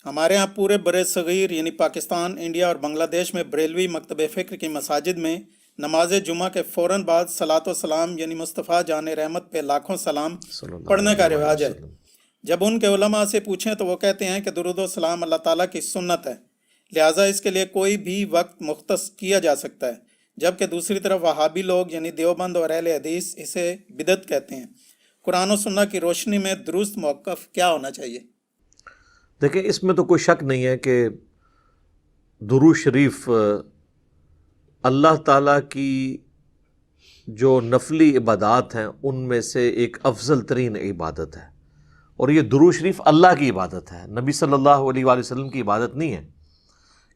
ہمارے ہاں پورے برِ صغیر یعنی پاکستان، انڈیا اور بنگلہ دیش میں بریلوی مکتب فکر کی مساجد میں نماز جمعہ کے فوراً بعد صلاۃ و سلام یعنی مصطفیٰ جان رحمت پہ لاکھوں سلام صلی اللہ پڑھنے کا علیہ وآلہ رواج ہے۔ وسلم۔ جب ان کے علماء سے پوچھیں تو وہ کہتے ہیں کہ درود و سلام اللہ تعالیٰ کی سنت ہے، لہٰذا اس کے لیے کوئی بھی وقت مختص کیا جا سکتا ہے، جبکہ دوسری طرف وہابی لوگ یعنی دیوبند اور اہل حدیث اسے بدعت کہتے ہیں۔ قرآن و سنت کی روشنی میں درست موقف کیا ہونا چاہیے؟ دیکھیں، اس میں تو کوئی شک نہیں ہے کہ درود شریف اللہ تعالیٰ کی جو نفلی عبادات ہیں ان میں سے ایک افضل ترین عبادت ہے، اور یہ درود شریف اللہ کی عبادت ہے، نبی صلی اللہ علیہ وآلہ وسلم کی عبادت نہیں ہے،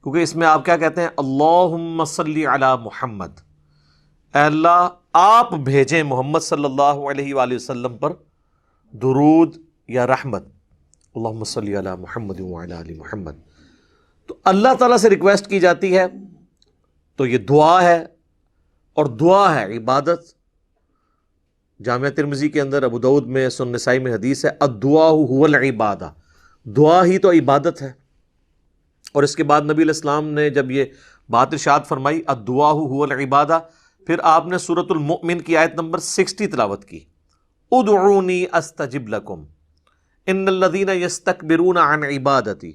کیونکہ اس میں آپ کیا کہتے ہیں؟ اللہم صلی علی محمد، اے اللہ آپ بھیجیں محمد صلی اللہ علیہ وآلہ وسلم پر درود یا رحمت، اللہم صلی علی محمد وعلی آل محمد۔ تو اللہ تعالیٰ سے ریکویسٹ کی جاتی ہے، تو یہ دعا ہے، اور دعا ہے عبادت۔ جامعہ ترمذی کے اندر، ابو داؤد میں، سنن نسائی میں حدیث ہے، الدعاء هو العبادہ، دعا ہی تو عبادت ہے۔ اور اس کے بعد نبی علیہ السلام نے جب یہ بات ارشاد فرمائی الدعاء هو العبادہ، پھر آپ نے سورۃ المؤمن کی آیت نمبر 60 تلاوت کی، ادعونی استجب لکم ان الذین یستکبرون عن عبادتی،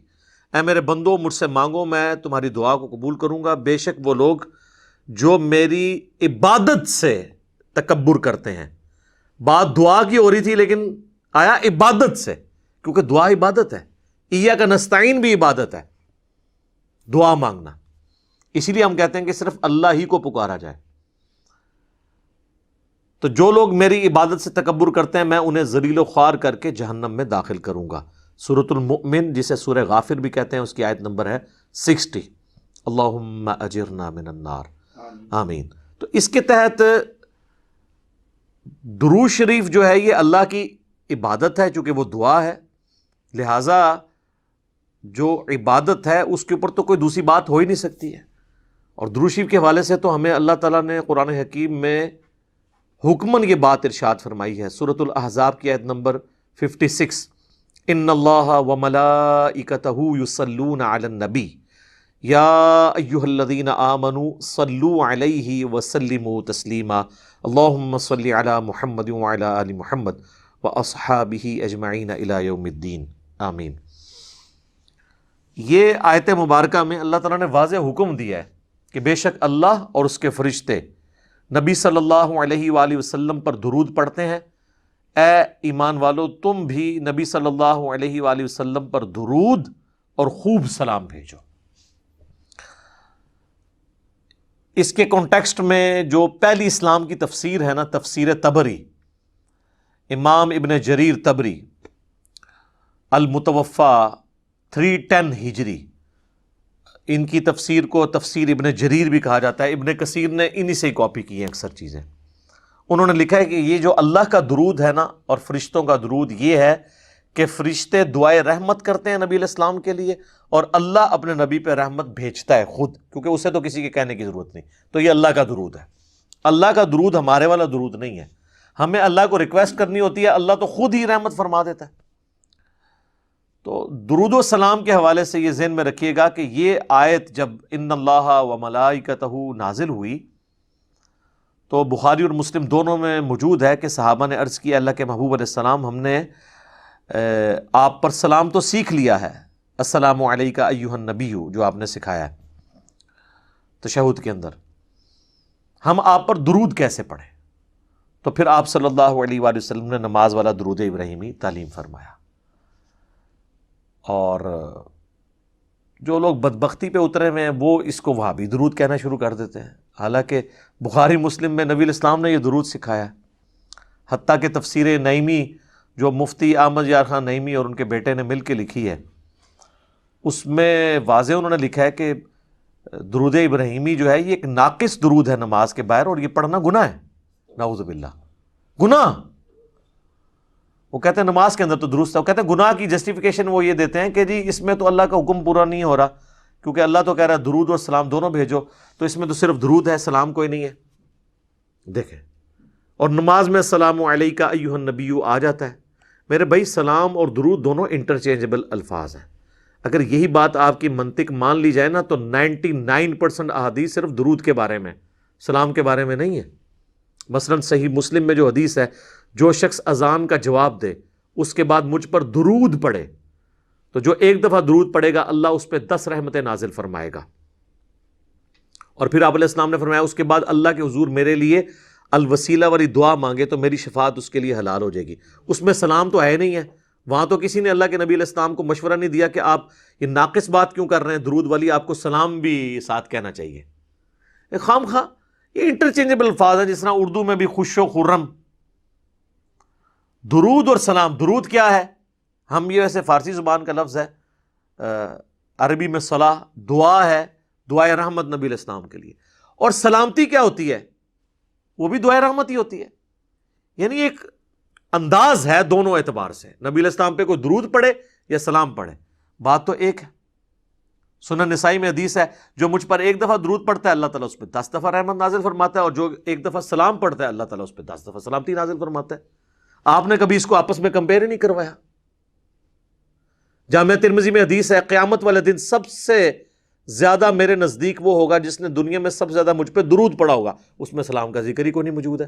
اے میرے بندو مجھ سے مانگو میں تمہاری دعا کو قبول کروں گا، بے شک وہ لوگ جو میری عبادت سے تکبر کرتے ہیں۔ بات دعا کی ہو رہی تھی لیکن آیا عبادت سے، کیونکہ دعا عبادت ہے، ایاک نستعین بھی عبادت ہے، دعا مانگنا۔ اسی لیے ہم کہتے ہیں کہ صرف اللہ ہی کو پکارا جائے۔ تو جو لوگ میری عبادت سے تکبر کرتے ہیں میں انہیں ذلیل و خوار کر کے جہنم میں داخل کروں گا۔ سورۃ المؤمن، جسے سورہ غافر بھی کہتے ہیں، اس کی آیت نمبر ہے 60۔ اللہم اجرنا من النار، آمین۔ تو اس کے تحت درود شریف جو ہے یہ اللہ کی عبادت ہے، چونکہ وہ دعا ہے، لہٰذا جو عبادت ہے اس کے اوپر تو کوئی دوسری بات ہو ہی نہیں سکتی ہے۔ اور درود شریف کے حوالے سے تو ہمیں اللہ تعالیٰ نے قرآن حکیم میں حکماً یہ بات ارشاد فرمائی ہے، سورۃ الاحزاب کی آیت نمبر 56، ان اللہ وملائکتہ یصلون علی النبی یا ایہا الذین آمنوا صلوا علیہ وسلموا تسلیما اللہم صلی علی محمد وعلی آل محمد واصحابہ اجمعین الی یوم الدین، آمین۔ یہ آیت مبارکہ میں اللہ تعالیٰ نے واضح حکم دیا ہے کہ بے شک اللہ اور اس کے فرشتے نبی صلی اللہ علیہ وآلہ وسلم پر درود پڑھتے ہیں، اے ایمان والو تم بھی نبی صلی اللہ علیہ وآلہ وسلم پر درود اور خوب سلام بھیجو۔ اس کے کانٹیکسٹ میں جو پہلی اسلام کی تفسیر ہے نا، تفسیر تبری، امام ابن جریر تبری المتوفا 310 ہجری، ان کی تفسیر کو تفسیر ابن جریر بھی کہا جاتا ہے، ابن کثیر نے انہی سے کاپی کی ہیں اکثر چیزیں۔ انہوں نے لکھا ہے کہ یہ جو اللہ کا درود ہے نا اور فرشتوں کا درود، یہ ہے کہ فرشتے دعائے رحمت کرتے ہیں نبی علیہ السلام کے لیے، اور اللہ اپنے نبی پہ رحمت بھیجتا ہے خود، کیونکہ اسے تو کسی کے کہنے کی ضرورت نہیں۔ تو یہ اللہ کا درود ہے۔ اللہ کا درود ہمارے والا درود نہیں ہے، ہمیں اللہ کو ریکویسٹ کرنی ہوتی ہے، اللہ تو خود ہی رحمت فرما دیتا ہے۔ تو درود و سلام کے حوالے سے یہ ذہن میں رکھیے گا کہ یہ آیت جب ان اللہ و ملائکتہ نازل ہوئی تو بخاری اور مسلم دونوں میں موجود ہے کہ صحابہ نے عرض کیا، اللہ کے محبوب علیہ السلام ہم نے آپ پر سلام تو سیکھ لیا ہے، السلام علیکہ ایہا النبی، جو آپ نے سکھایا ہے تشہد کے اندر، ہم آپ پر درود کیسے پڑھیں؟ تو پھر آپ صلی اللہ علیہ وآلہ وسلم نے نماز والا درود ابراہیمی تعلیم فرمایا۔ اور جو لوگ بدبختی پہ اترے ہوئے ہیں وہ اس کو وہابی درود کہنا شروع کر دیتے ہیں، حالانکہ بخاری مسلم میں نبی علیہ السلام نے یہ درود سکھایا ہے۔ حتیٰ کہ تفسیر نعیمی جو مفتی احمد یار خان نعیمی اور ان کے بیٹے نے مل کے لکھی ہے، اس میں واضح انہوں نے لکھا ہے کہ درود ابراہیمی جو ہے یہ ایک ناقص درود ہے نماز کے باہر، اور یہ پڑھنا گناہ ہے، نعوذ باللہ، گناہ۔ وہ کہتے ہیں نماز کے اندر تو درست ہے، وہ کہتے ہیں گناہ کی جسٹیفیکیشن وہ یہ دیتے ہیں کہ جی اس میں تو اللہ کا حکم پورا نہیں ہو رہا، کیونکہ اللہ تو کہہ رہا ہے درود اور سلام دونوں بھیجو، تو اس میں تو صرف درود ہے، سلام کوئی نہیں ہے۔ دیکھیں، اور نماز میں السلام علیکہ ایہا النبی آ جاتا ہے۔ میرے بھائی سلام اور درود دونوں انٹرچینجبل الفاظ ہیں۔ اگر یہی بات آپ کی منطق مان لی جائے نا تو 99% احادیث صرف درود کے بارے میں، سلام کے بارے میں نہیں ہے۔ مثلا صحیح مسلم میں جو حدیث ہے، جو شخص اذان کا جواب دے اس کے بعد مجھ پر درود پڑے تو جو ایک دفعہ درود پڑے گا اللہ اس پہ 10 رحمتیں نازل فرمائے گا۔ اور پھر آپ علیہ السلام نے فرمایا اس کے بعد اللہ کے حضور میرے لیے الوسیلہ والی دعا مانگے تو میری شفاعت اس کے لیے حلال ہو جائے گی۔ اس میں سلام تو ہے نہیں ہے، وہاں تو کسی نے اللہ کے نبی علیہ السلام کو مشورہ نہیں دیا کہ آپ یہ ناقص بات کیوں کر رہے ہیں، درود والی آپ کو سلام بھی ساتھ کہنا چاہیے۔ خام خواہ یہ انٹرچینجبل الفاظ ہیں، جس طرح اردو میں بھی خوش و خرم، درود اور سلام۔ درود کیا ہے؟ ہم یہ ویسے فارسی زبان کا لفظ ہے، عربی میں صلاح دعا ہے، دعائے رحمت نبی علیہ السلام کے لیے۔ اور سلامتی کیا ہوتی ہے؟ وہ بھی دعائے رحمت ہی ہوتی ہے، یعنی ایک انداز ہے دونوں اعتبار سے، نبی علیہ السلام پہ کوئی درود پڑھے یا سلام پڑھے، بات تو ایک ہے۔ سنن نسائی میں حدیث ہے، جو مجھ پر ایک دفعہ درود پڑھتا ہے اللہ تعالیٰ اس پہ 10 دفعہ رحمت نازل فرماتا ہے، اور جو ایک دفعہ سلام پڑھتا ہے اللہ تعالیٰ اس پہ 10 دفعہ سلامتی نازل فرماتا ہے۔ آپ نے کبھی اس کو آپس میں کمپیئر ہی نہیں کروایا۔ جامعہ ترمذی میں حدیث ہے، قیامت والے دن سب سے زیادہ میرے نزدیک وہ ہوگا جس نے دنیا میں سب سے زیادہ مجھ پہ درود پڑا ہوگا، اس میں سلام کا ذکر ہی کوئی نہیں موجود ہے۔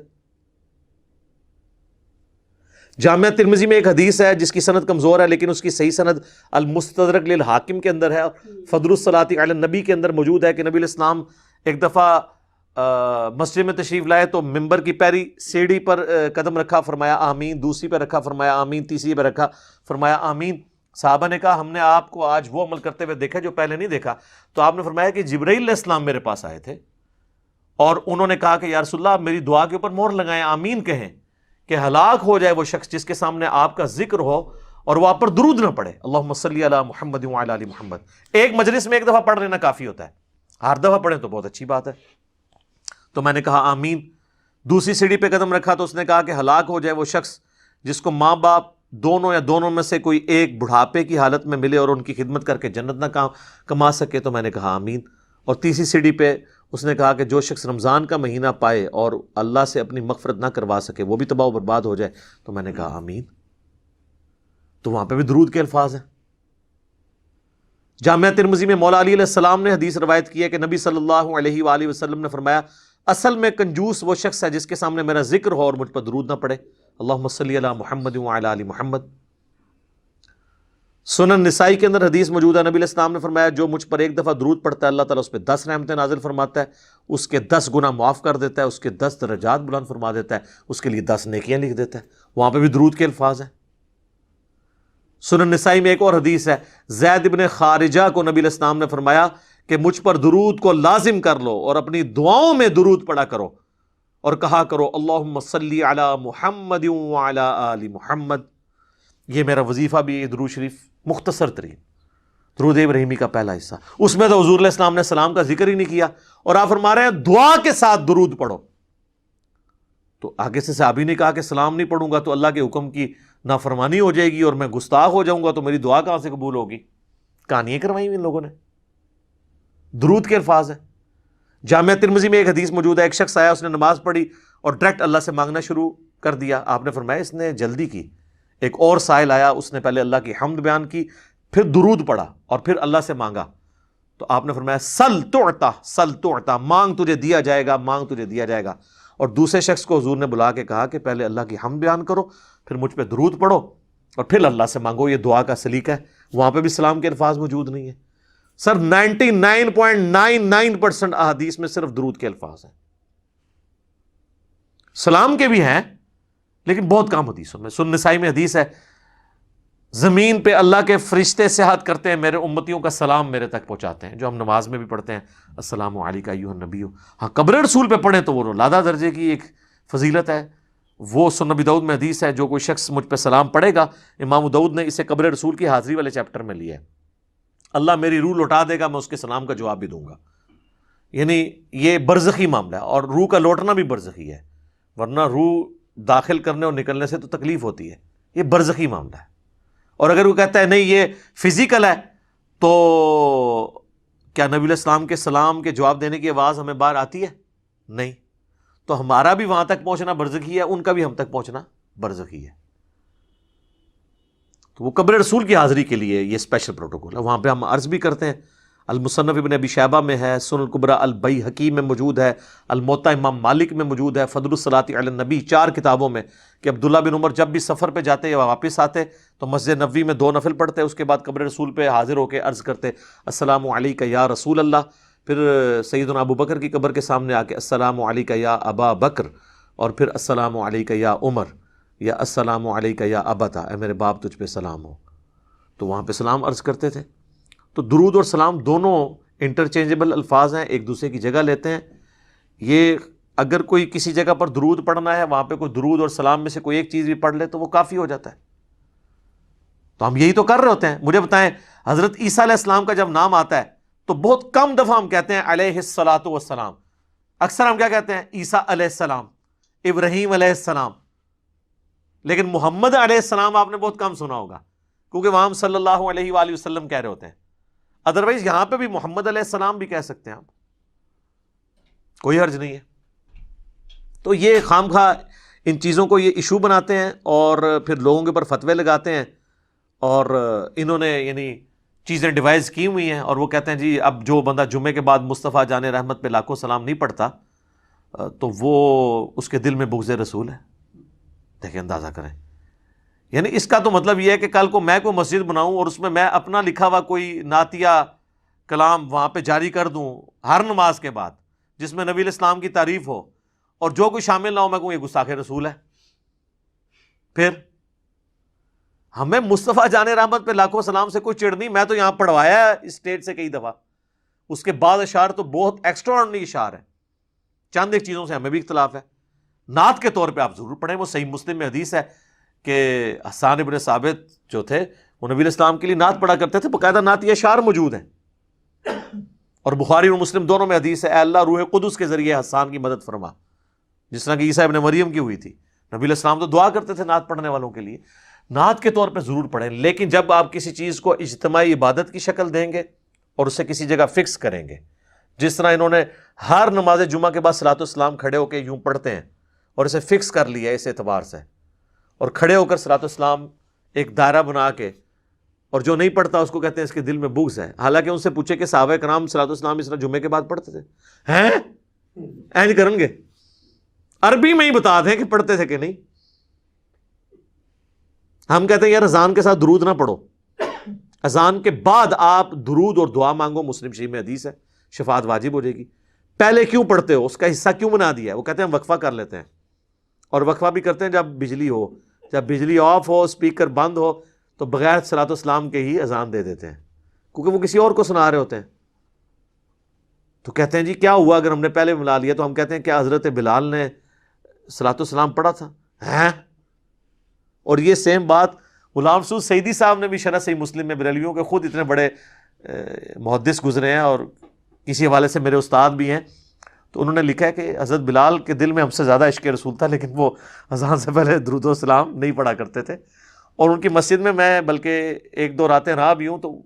جامعہ ترمذی میں ایک حدیث ہے جس کی سند کمزور ہے، لیکن اس کی صحیح سند المستدرک للحاکم کے اندر ہے، فضل الصلاۃ علی النبی کے اندر موجود ہے کہ نبی علیہ السلام ایک دفعہ مسجد میں تشریف لائے تو ممبر کی پہلی سیڑھی پر قدم رکھا، فرمایا آمین، دوسری پہ رکھا، فرمایا آمین، تیسری پہ رکھا، فرمایا آمین۔ صحابہ نے کہا ہم نے آپ کو آج وہ عمل کرتے ہوئے دیکھا جو پہلے نہیں دیکھا۔ تو آپ نے فرمایا کہ جبرائیل علیہ السلام میرے پاس آئے تھے اور انہوں نے کہا کہ یا رسول اللہ آپ میری دعا کے اوپر مہر لگائیں، آمین کہیں، کہ ہلاک ہو جائے وہ شخص جس کے سامنے آپ کا ذکر ہو اور وہ آپ پر درود نہ پڑے، اللہم صلی علی محمد وعلی آل محمد۔ ایک مجلس میں ایک دفعہ پڑھ لینا کافی ہوتا ہے، ہر دفعہ پڑھیں تو بہت اچھی بات ہے۔ تو میں نے کہا آمین۔ دوسری سیڑھی پہ قدم رکھا تو اس نے کہا کہ ہلاک ہو جائے وہ شخص جس کو ماں باپ دونوں یا دونوں میں سے کوئی ایک بڑھاپے کی حالت میں ملے اور ان کی خدمت کر کے جنت نہ کما سکے، تو میں نے کہا آمین۔ اور تیسری سیڑھی پہ اس نے کہا کہ جو شخص رمضان کا مہینہ پائے اور اللہ سے اپنی مغفرت نہ کروا سکے، وہ بھی تباہ و برباد ہو جائے، تو میں نے کہا آمین۔ تو وہاں پہ بھی درود کے الفاظ ہیں۔ جامعہ ترمذی میں مولا علی علیہ السلام نے حدیث روایت کی ہے کہ نبی صلی اللہ علیہ وآلہ وسلم نے فرمایا اصل میں کنجوس وہ شخص ہے جس کے سامنے میرا ذکر ہو اور مجھ پر درود نہ پڑے، اللہم صلی علی محمد وعلی آل محمد۔ سنن نسائی کے اندر حدیث موجود ہے، نبی علیہ السلام نے فرمایا جو مجھ پر ایک دفعہ درود پڑتا ہے اللہ تعالیٰ اس پہ 10 رحمتیں نازل فرماتا ہے، اس کے 10 گناہ معاف کر دیتا ہے، اس کے 10 درجات بلند فرما دیتا ہے، اس کے لیے 10 نیکیاں لکھ دیتا ہے۔ وہاں پہ بھی درود کے الفاظ ہیں۔ سنن نسائی میں ایک اور حدیث ہے، زید بن خارجہ کو نبی علیہ السلام نے فرمایا کہ مجھ پر درود کو لازم کر لو اور اپنی دعاؤں میں درود پڑھا کرو اور کہا کرو اللہم صلی علی محمد وعلی آل محمد۔ یہ میرا وظیفہ بھی ہے، درود شریف مختصر ترین درود ابراہیمی کا پہلا حصہ، اس میں تو حضور علیہ السلام نے سلام کا ذکر ہی نہیں کیا، اور آپ فرما رہے ہیں دعا کے ساتھ درود پڑھو۔ تو آگے سے صحابی نے کہا کہ سلام نہیں پڑھوں گا تو اللہ کے حکم کی نافرمانی ہو جائے گی اور میں گستاخ ہو جاؤں گا، تو میری دعا کہاں سے قبول ہوگی؟ کہانیاں کروائی ان لوگوں نے۔ درود کے الفاظ ہیں۔ جامعہ ترمذی میں ایک حدیث موجود ہے، ایک شخص آیا، اس نے نماز پڑھی اور ڈائریکٹ اللہ سے مانگنا شروع کر دیا۔ آپ نے فرمایا اس نے جلدی کی۔ ایک اور سائل آیا، اس نے پہلے اللہ کی حمد بیان کی، پھر درود پڑھا اور پھر اللہ سے مانگا۔ تو آپ نے فرمایا سل تعطا، سل تعطا، مانگ تجھے دیا جائے گا، مانگ تجھے دیا جائے گا۔ اور دوسرے شخص کو حضور نے بلا کے کہا کہ پہلے اللہ کی حمد بیان کرو، پھر مجھ پہ درود پڑھو اور پھر اللہ سے مانگو۔ یہ دعا کا سلیقہ ہے۔ وہاں پہ بھی سلام کے الفاظ موجود نہیں ہیں۔ سر 99.99% احادیث میں صرف درود کے الفاظ ہیں۔ سلام کے بھی ہیں لیکن بہت کم حدیثوں میں۔ سنن نسائی میں حدیث ہے، زمین پہ اللہ کے فرشتے سیاحت کرتے ہیں، میرے امتیوں کا سلام میرے تک پہنچاتے ہیں، جو ہم نماز میں بھی پڑھتے ہیں السلام علیکم ایھا النبی۔ ہاں قبر رسول پہ پڑھیں تو وہ لادہ درجے کی ایک فضیلت ہے۔ وہ سنن ابی داؤد میں حدیث ہے، جو کوئی شخص مجھ پہ سلام پڑھے گا، امام داؤد نے اسے قبر رسول کی حاضری والے چیپٹر میں لیا ہے، اللہ میری روح لوٹا دے گا، میں اس کے سلام کا جواب بھی دوں گا۔ یعنی یہ برزخی معاملہ ہے، اور روح کا لوٹنا بھی برزخی ہے، ورنہ روح داخل کرنے اور نکلنے سے تو تکلیف ہوتی ہے، یہ برزخی معاملہ ہے۔ اور اگر وہ کہتا ہے نہیں یہ فزیکل ہے، تو کیا نبی علیہ السلام کے سلام کے جواب دینے کی آواز ہمیں باہر آتی ہے؟ نہیں۔ تو ہمارا بھی وہاں تک پہنچنا برزخی ہے، ان کا بھی ہم تک پہنچنا برزخی ہے۔ تو وہ قبر رسول کی حاضری کے لیے یہ اسپیشل پروٹوکول ہے. وہاں پہ ہم عرض بھی کرتے ہیں. المصنف ابن ابی شیبہ میں ہے، سنن الکبریٰ البیہقی میں موجود ہے، الموطا امام مالک میں موجود ہے، فضل الصلاۃ علی النبی 4 کتابوں میں، کہ عبداللہ بن عمر جب بھی سفر پہ جاتے یا واپس آتے تو مسجد نبوی میں 2 نفل پڑھتے، اس کے بعد قبر رسول پہ حاضر ہو کے عرض کرتے السلام علیک یا رسول اللہ. پھر سیدنا ابو بکر کی قبر کے سامنے آ کے السلام علیک یا ابا بکر، اور پھر السلام علیک یا عمر، یا السلام علیک یا ابتا، اے میرے باپ تجھ پہ سلام ہو. تو وہاں پہ سلام عرض کرتے تھے. تو درود اور سلام دونوں انٹرچینجبل الفاظ ہیں، ایک دوسرے کی جگہ لیتے ہیں. یہ اگر کوئی کسی جگہ پر درود پڑھنا ہے، وہاں پہ کوئی درود اور سلام میں سے کوئی ایک چیز بھی پڑھ لے تو وہ کافی ہو جاتا ہے. تو ہم یہی تو کر رہے ہوتے ہیں. مجھے بتائیں، حضرت عیسیٰ علیہ السلام کا جب نام آتا ہے تو بہت کم دفعہ ہم کہتے ہیں علیہ الصلاۃ والسلام. اکثر ہم کیا کہتے ہیں؟ عیسیٰ علیہ السلام، ابراہیم علیہ السلام. لیکن محمد علیہ السلام آپ نے بہت کم سنا ہوگا، کیونکہ وہاں ہم صلی اللہ علیہ وآلہ وسلم کہہ رہے ہوتے ہیں. ادروائز یہاں پہ بھی محمد علیہ السلام بھی کہہ سکتے ہیں آپ، کوئی حرج نہیں ہے. تو یہ خام خواہ ان چیزوں کو یہ ایشو بناتے ہیں اور پھر لوگوں کے اوپر فتوے لگاتے ہیں. اور انہوں نے یعنی چیزیں ڈیوائز کی ہوئی ہیں، اور وہ کہتے ہیں جی اب جو بندہ جمعے کے بعد مصطفیٰ جان رحمت پہ لاکھوں سلام نہیں پڑھتا تو وہ اس کے دل میں بغض رسول ہے. دیکھیں، اندازہ کریں. یعنی اس کا تو مطلب یہ ہے کہ کل کو میں کوئی مسجد بناؤں اور اس میں اپنا لکھا ہوا کوئی نعتیہ کلام وہاں پہ جاری کر دوں ہر نماز کے بعد، جس میں نبی الاسلام کی تعریف ہو، اور جو کوئی شامل نہ ہو میں کہوں یہ گستاخ رسول ہے. پھر ہمیں مصطفیٰ جان رحمت پہ لاکھوں سلام سے کوئی چڑ نہیں. میں تو یہاں پڑھوایا ہے اسٹیج سے کئی دفعہ. اس کے بعد اشعار تو بہت ایکسٹرا آرڈنری اشعار ہیں. چند ایک چیزوں سے ہمیں بھی اختلاف ہے. نعت کے طور پہ آپ ضرور پڑھیں. وہ صحیح مسلم میں حدیث ہے کہ حسان ابن ثابت جو تھے وہ نبی الاسلام کے لیے نعت پڑھا کرتے تھے. باقاعدہ نعتی اشعار موجود ہیں. اور بخاری اور مسلم دونوں میں حدیث ہے، اے اللہ روح قدس کے ذریعے حسان کی مدد فرما، جس طرح کہ عیسیٰ ابن مریم کی ہوئی تھی. نبی الاسلام تو دعا کرتے تھے نعت پڑھنے والوں کے لیے. نعت کے طور پہ ضرور پڑھیں، لیکن جب آپ کسی چیز کو اجتماعی عبادت کی شکل دیں گے اور اسے کسی جگہ فکس کریں گے، جس طرح انہوں نے ہر نماز جمعہ کے بعد صلاۃ والسلام کھڑے ہو کے یوں پڑھتے ہیں اور اسے فکس کر لیا اس اعتبار سے، اور کھڑے ہو کر صلاۃ والسلام ایک دائرہ بنا کے، اور جو نہیں پڑھتا اس کو کہتے ہیں اس کے دل میں بغض ہے. حالانکہ ان سے پوچھے کہ صحابہ کرام صلاۃ والسلام اس طرح جمعے کے بعد پڑھتے تھے؟ ہیں اینج کریں گے، عربی میں ہی بتا دیں کہ پڑھتے تھے کہ نہیں. ہم کہتے ہیں یار اذان کے ساتھ درود نہ پڑھو، اذان کے بعد آپ درود اور دعا مانگو. مسلم شریف میں حدیث ہے شفاعت واجب ہو جائے گی. پہلے کیوں پڑھتے ہو؟ اس کا حصہ کیوں بنا دیا ہے؟ وہ کہتے ہیں ہم وقفہ کر لیتے ہیں، اور وقفہ بھی کرتے ہیں جب بجلی ہو، جب بجلی آف ہو، اسپیکر بند ہو، تو بغیر صلاۃ والسلام کے ہی اذان دے دیتے ہیں، کیونکہ وہ کسی اور کو سنا رہے ہوتے ہیں. تو کہتے ہیں جی کیا ہوا اگر ہم نے پہلے ملا لیا؟ تو ہم کہتے ہیں کیا حضرت بلال نے صلاۃ والسلام پڑھا تھا؟ ہیں؟ اور یہ سیم بات غلام مسعود سعیدی صاحب نے بھی شرح صحیح مسلم میں، بریلویوں کے خود اتنے بڑے محدث گزرے ہیں اور کسی حوالے سے میرے استاد بھی ہیں، تو انہوں نے لکھا ہے کہ حضرت بلال کے دل میں ہم سے زیادہ عشق رسول تھا، لیکن وہ اذان سے پہلے درود و سلام نہیں پڑھا کرتے تھے. اور ان کی مسجد میں بلکہ 1-2 راتیں رہا بھی ہوں، تو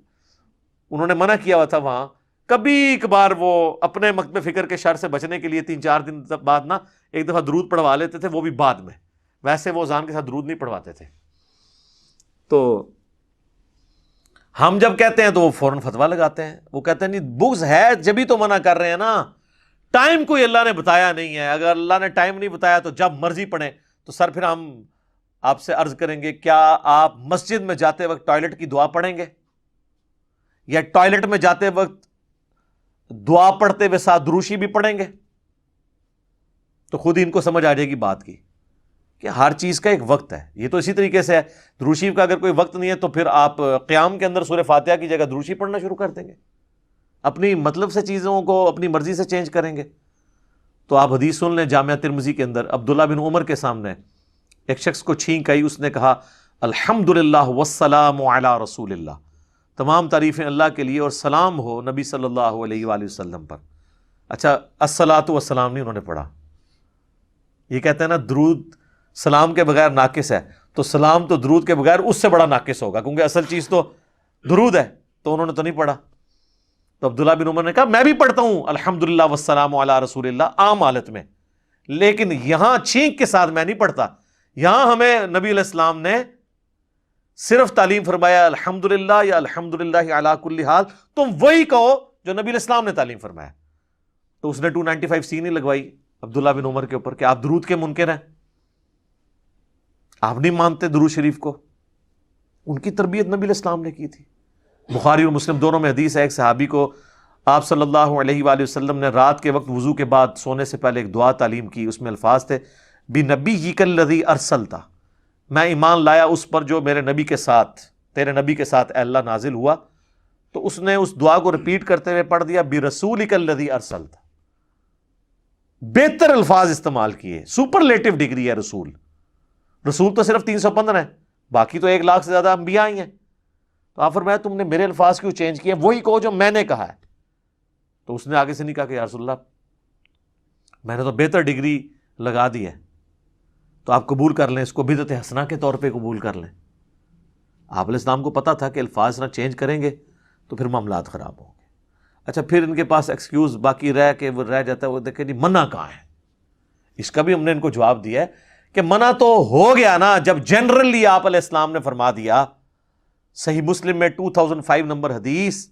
انہوں نے منع کیا ہوا تھا وہاں. کبھی کبھار وہ اپنے مکتب فکر کے شر سے بچنے کے لیے 3-4 دن بعد نا ایک دفعہ درود پڑھوا لیتے تھے، وہ بھی بعد میں. ویسے وہ اذان کے ساتھ درود نہیں پڑھواتے تھے. تو ہم جب کہتے ہیں تو وہ فوراً فتویٰ لگاتے ہیں. وہ کہتے ہیں نہیں بغض ہے جبھی تو منع کر رہے ہیں نا. ٹائم کوئی اللہ نے بتایا نہیں ہے. اگر اللہ نے ٹائم نہیں بتایا تو جب مرضی پڑھیں. تو سر پھر ہم آپ سے عرض کریں گے، کیا آپ مسجد میں جاتے وقت ٹوائلٹ کی دعا پڑھیں گے، یا ٹوائلٹ میں جاتے وقت دعا پڑھتے ہوئے ساتھ دروشی بھی پڑھیں گے؟ تو خود ہی ان کو سمجھ آ جائے گی بات کی کہ ہر چیز کا ایک وقت ہے. یہ تو اسی طریقے سے ہے، دروشی کا اگر کوئی وقت نہیں ہے تو پھر آپ قیام کے اندر سورہ فاتحہ کی جگہ دروشی پڑھنا شروع کر دیں گے، اپنی مطلب سے چیزوں کو اپنی مرضی سے چینج کریں گے. تو آپ حدیث سن لیں جامعہ ترمذی کے اندر، عبداللہ بن عمر کے سامنے ایک شخص کو چھینک آئی، اس نے کہا الحمدللہ والسلام علی رسول اللہ، تمام تعریفیں اللہ کے لیے اور سلام ہو نبی صلی اللہ علیہ وآلہ وسلم پر. اچھا الصلاۃ والسلام نہیں انہوں نے پڑھا. یہ کہتے ہیں نا درود سلام کے بغیر ناقص ہے، تو سلام تو درود کے بغیر اس سے بڑا ناقص ہوگا، کیونکہ اصل چیز تو درود ہے. تو انہوں نے تو نہیں پڑھا. تو عبداللہ بن عمر نے کہا میں بھی پڑھتا ہوں الحمدللہ والسلام علی رسول اللہ عام حالت میں، لیکن یہاں چھینک کے ساتھ میں نہیں پڑھتا. یہاں ہمیں نبی علیہ السلام نے صرف تعلیم فرمایا الحمدللہ یا الحمدللہ علی کل حال، تم وہی کہو جو نبی علیہ السلام نے تعلیم فرمایا. تو اس نے 295 نہیں لگوائی عبداللہ بن عمر کے اوپر کہ آپ درود کے منکر ہیں، آپ نہیں مانتے درود شریف کو. ان کی تربیت نبی علیہ السلام نے کی تھی. بخاری اور مسلم دونوں میں حدیث ہے، ایک صحابی کو آپ صلی اللہ علیہ وآلہ وسلم نے رات کے وقت وضو کے بعد سونے سے پہلے ایک دعا تعلیم کی. اس میں الفاظ تھے بِنَبِيِّكَ الَّذِي أَرْسَلْتَ، میں ایمان لایا اس پر جو میرے نبی کے ساتھ، تیرے نبی کے ساتھ اے اللہ نازل ہوا. تو اس نے اس دعا کو ریپیٹ کرتے ہوئے پڑھ دیا بِرَسُولِكَ الَّذِي أَرْسَلْتَ. بہتر الفاظ استعمال کیے، سپرلیٹو ڈگری ہے رسول. رسول تو صرف 315 ہیں، باقی تو 1,00,000 سے زیادہ انبیاء ہی ہیں. تو آپ فرمایا تم نے میرے الفاظ کیوں چینج کیے، وہی کہو جو میں نے کہا ہے. تو اس نے آگے سے نہیں کہا کہ یا رسول اللہ میں نے تو بہتر ڈگری لگا دی ہے، تو آپ قبول کر لیں، اس کو بدعت حسنہ کے طور پہ قبول کر لیں. آپ علیہ السلام کو پتا تھا کہ الفاظ نہ چینج کریں گے تو پھر معاملات خراب ہوں گے. اچھا پھر ان کے پاس ایکسکیوز باقی وہ رہ جاتا ہے، وہ دیکھیں جی منع کہاں ہے. اس کا بھی ہم نے ان کو جواب دیا ہے کہ منع تو ہو گیا نا جب جنرلی آپ علیہ السلام نے فرما دیا. صحیح مسلم میں 2005 نمبر حدیث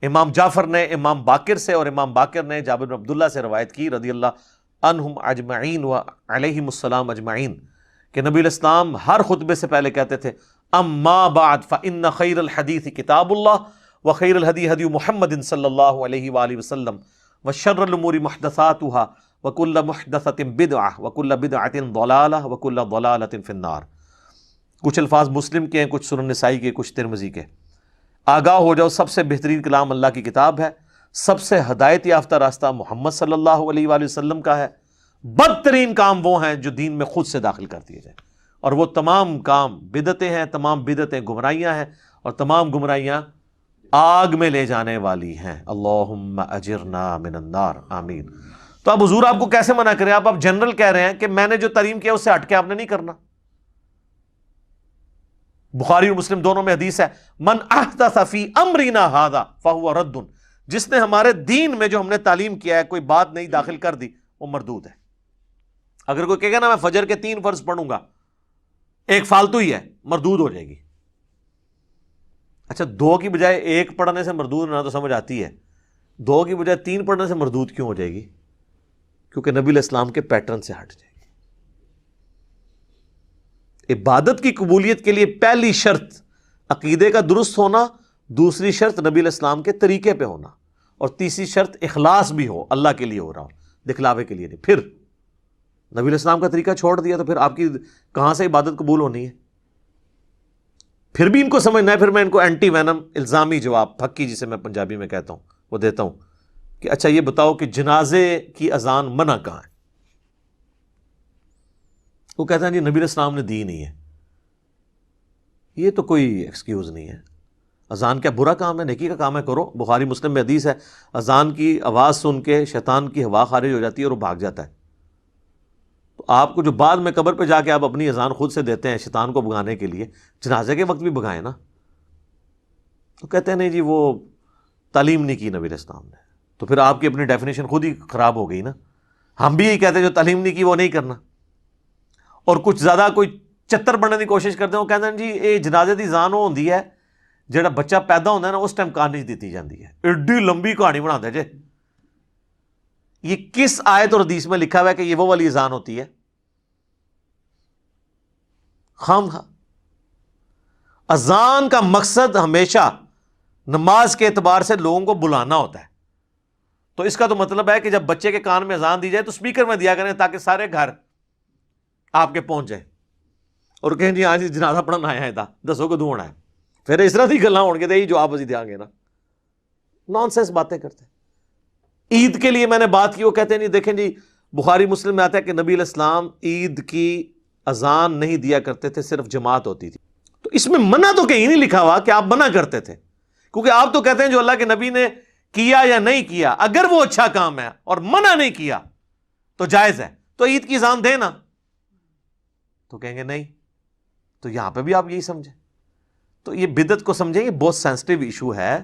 امام جعفر نے امام باقر سے اور امام باقر نے جابر بن عبداللہ سے روایت کی رضی اللہ عنہم اجمعین و علیہم السلام اجمعین کہ نبی علیہ السلام ہر خطبے سے پہلے کہتے تھے اما بعد فإن خیر الحدیث کتاب اللہ وخیر الہدی ہدی محمد صلی اللہ علیہ وآلہ وسلم وشر الامور محدثاتها وکل محدثۃ بدعہ وکل بدعۃ ضلالہ وکل ضلالۃ فی النار. کچھ الفاظ مسلم کے ہیں، کچھ سنن نسائی کے، کچھ ترمذی کے. آگاہ ہو جاؤ سب سے بہترین کلام اللہ کی کتاب ہے، سب سے ہدایت یافتہ راستہ محمد صلی اللہ علیہ وآلہ وسلم کا ہے. بدترین کام وہ ہیں جو دین میں خود سے داخل کر دیے جائیں، اور وہ تمام کام بدعتیں ہیں، تمام بدعتیں گمراہیاں ہیں، اور تمام گمراہیاں آگ میں لے جانے والی ہیں. اللہم اجرنا من النار، آمین. تو اب حضور آپ کو کیسے منع کریں؟ آپ جنرل کہہ رہے ہیں کہ میں نے جو تعلیم کیا اس سے ہٹ کے آپ نے نہیں کرنا. بخاری اور مسلم دونوں میں حدیث ہے من احدث فی امرنا ھذا فہو رد، جس نے ہمارے دین میں جو ہم نے تعلیم کیا ہے کوئی بات نہیں داخل کر دی وہ مردود ہے. اگر کوئی کہے گا نا میں فجر کے 3 فرض پڑھوں گا، ایک فالتو ہی ہے، مردود ہو جائے گی. اچھا 2 کی بجائے 1 پڑھنے سے مردود ہونا تو سمجھ آتی ہے، 2 کی بجائے 3 پڑھنے سے مردود کیوں ہو جائے گی؟ کیونکہ نبی علیہ السلام کے پیٹرن سے ہٹ جائے گی. عبادت کی قبولیت کے لیے پہلی شرط عقیدے کا درست ہونا، دوسری شرط نبی علیہ السلام کے طریقے پہ ہونا، اور تیسری شرط اخلاص بھی ہو، اللہ کے لیے ہو رہا ہو، دکھلاوے کے لیے نہیں. پھر نبی علیہ السلام کا طریقہ چھوڑ دیا تو پھر آپ کی کہاں سے عبادت قبول ہونی ہے؟ پھر بھی ان کو سمجھنا ہے. پھر میں ان کو اینٹی وینم الزامی جواب، پھکی جسے میں پنجابی میں کہتا ہوں، وہ دیتا ہوں کہ اچھا یہ بتاؤ کہ جنازے کی اذان منع کہاں ہے؟ وہ کہتا ہے جی نبی علیہ السلام نے دی نہیں ہے. یہ تو کوئی ایکسکیوز نہیں ہے. اذان کیا برا کام ہے؟ نیکی کا کام ہے، کرو. بخاری مسلم میں حدیث ہے اذان کی آواز سن کے شیطان کی ہوا خارج ہو جاتی ہے اور وہ بھاگ جاتا ہے. تو آپ کو جو بعد میں قبر پہ جا کے آپ اپنی اذان خود سے دیتے ہیں شیطان کو بھگانے کے لیے، جنازے کے وقت بھی بھگائیں نا. تو کہتے ہیں نہیں جی وہ تعلیم نہیں کی نبی علیہ السلام نے. تو پھر آپ کی اپنی ڈیفینیشن خود ہی خراب ہو گئی نا. ہم بھی یہی کہتے ہیں جو تعلیم نہیں کی وہ نہیں کرنا. اور کچھ زیادہ کوئی چتر بننے کی کوشش کرتے ہیں، وہ کہتے ہیں جی یہ جنازے دی اذان وہ ہوندی ہے جڑا بچہ پیدا ہوتا ہے نا اس ٹائم کہانی دیتی جاتی ہے. ایڈی لمبی کہانی بنا دے جے. یہ کس آیت اور حدیث میں لکھا ہوا ہے کہ یہ وہ والی اذان ہوتی ہے؟ خام خواہ اذان کا مقصد ہمیشہ نماز کے اعتبار سے لوگوں کو بلانا ہوتا ہے. تو اس کا تو مطلب ہے کہ جب بچے کے کان میں اذان دی جائے تو اسپیکر میں دیا کریں تاکہ سارے گھر آپ کے پہنچ جائیں اور کہیں جی آج جنازہ پڑھنا آیا ہے تھا دسو کو ہونا ہے. پھر اس طرح کی گلاں ہو گے تو جو آپ اسی دیا گے نا. نان سینس باتیں کرتے ہیں. عید کے لیے میں نے بات کی، وہ کہتے ہیں نہیں دیکھیں جی بخاری مسلم میں آتا ہے کہ نبی علیہ السلام عید کی اذان نہیں دیا کرتے تھے، صرف جماعت ہوتی تھی. تو اس میں منع تو کہیں نہیں لکھا ہوا کہ آپ منع کرتے تھے، کیونکہ آپ تو کہتے ہیں جو اللہ کے نبی نے کیا یا نہیں کیا اگر وہ اچھا کام ہے اور منع نہیں کیا تو جائز ہے، تو عید کی اذان دے نا. تو کہیں گے نہیں. تو یہاں پہ بھی آپ یہی سمجھیں. تو یہ بدعت کو سمجھیں، یہ بہت سینسٹیو ایشو ہے.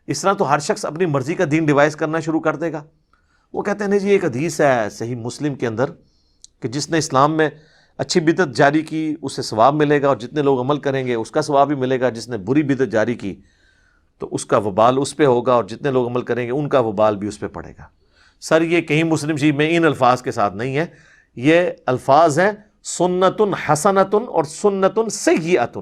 اس طرح تو ہر شخص اپنی مرضی کا دین ڈیوائز کرنا شروع کر دے گا. وہ کہتے ہیں نہیں جی ایک حدیث ہے صحیح مسلم کے اندر کہ جس نے اسلام میں اچھی بدعت جاری کی اسے ثواب ملے گا، اور جتنے لوگ عمل کریں گے اس کا ثواب بھی ملے گا. جس نے بری بدعت جاری کی تو اس کا وبال اس پہ ہوگا، اور جتنے لوگ عمل کریں گے ان کا وبال بھی اس پہ پڑے گا. سر یہ کہیں مسلم شریف میں ان الفاظ کے ساتھ نہیں ہے، یہ الفاظ ہیں سنت حسنۃ اور سنت سیئۃ.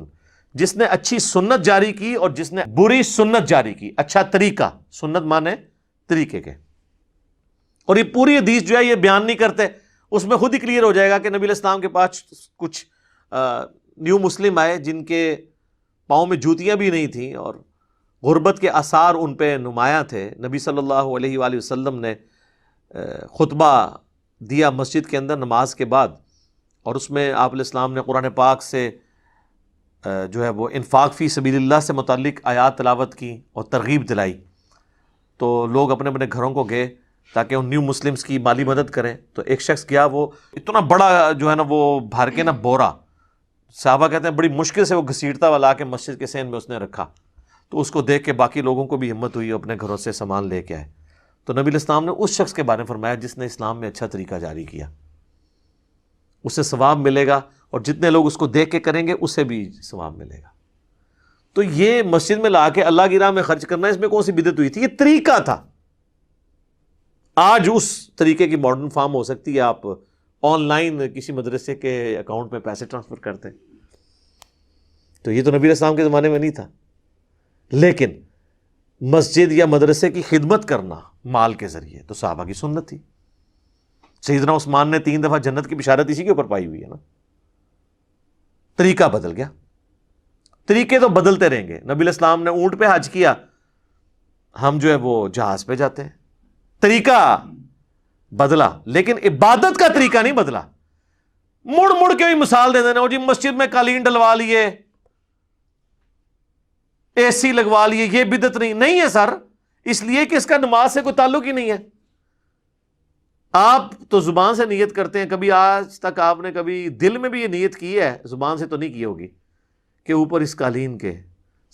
جس نے اچھی سنت جاری کی اور جس نے بری سنت جاری کی. اچھا طریقہ، سنت مانے طریقے کے. اور یہ پوری حدیث جو ہے یہ بیان نہیں کرتے، اس میں خود ہی کلیئر ہو جائے گا کہ نبی علیہ السلام کے پاس کچھ نیو مسلم آئے جن کے پاؤں میں جوتیاں بھی نہیں تھیں اور غربت کے آثار ان پہ نمایاں تھے. نبی صلی اللہ علیہ وآلہ وسلم نے خطبہ دیا مسجد کے اندر نماز کے بعد، اور اس میں آپ علیہ السلام نے قرآن پاک سے جو ہے وہ انفاق فی سبیل اللہ سے متعلق آیات تلاوت کی اور ترغیب دلائی. تو لوگ اپنے اپنے گھروں کو گئے تاکہ ان نیو مسلمز کی مالی مدد کریں. تو ایک شخص گیا، وہ اتنا بڑا جو ہے نا وہ بھر کے نا بورا، صحابہ کہتے ہیں بڑی مشکل سے وہ گھسیٹتا ہوا لا کے مسجد کے سین میں اس نے رکھا. تو اس کو دیکھ کے باقی لوگوں کو بھی ہمت ہوئی، اپنے گھروں سے سامان لے کے آئے. تو نبی علیہ السلام نے اس شخص کے بارے میں فرمایا جس نے اسلام میں اچھا طریقہ جاری کیا، اسے ثواب ملے گا، اور جتنے لوگ اس کو دیکھ کے کریں گے اسے بھی ثواب ملے گا. تو یہ مسجد میں لا کے اللہ کی راہ میں خرچ کرنا، اس میں کون سی بدعت ہوئی تھی؟ یہ طریقہ تھا. آج اس طریقے کی ماڈرن فارم ہو سکتی ہے، آپ آن لائن کسی مدرسے کے اکاؤنٹ میں پیسے ٹرانسفر کرتے ہیں. تو یہ تو نبی علیہ السلام کے زمانے میں نہیں تھا. لیکن مسجد یا مدرسے کی خدمت کرنا مال کے ذریعے تو صحابہ کی سنت تھی. سیدنا عثمان نے 3 دفعہ جنت کی بشارت اسی کے اوپر پائی ہوئی ہے نا. طریقہ بدل گیا. طریقے تو بدلتے رہیں گے. نبی علیہ السلام نے اونٹ پہ حج کیا، ہم جو ہے وہ جہاز پہ جاتے ہیں. طریقہ بدلا لیکن عبادت کا طریقہ نہیں بدلا. مڑ مڑ کے بھی مثال دے دینا، اور جی مسجد میں قالین ڈلوا لیے، اے سی لگوا لیے، یہ بدعت نہیں ہے سر، اس لیے کہ اس کا نماز سے کوئی تعلق ہی نہیں ہے. آپ تو زبان سے نیت کرتے ہیں، کبھی آج تک آپ نے کبھی دل میں بھی یہ نیت کی ہے، زبان سے تو نہیں کی ہوگی، کہ اوپر اس قالین کے،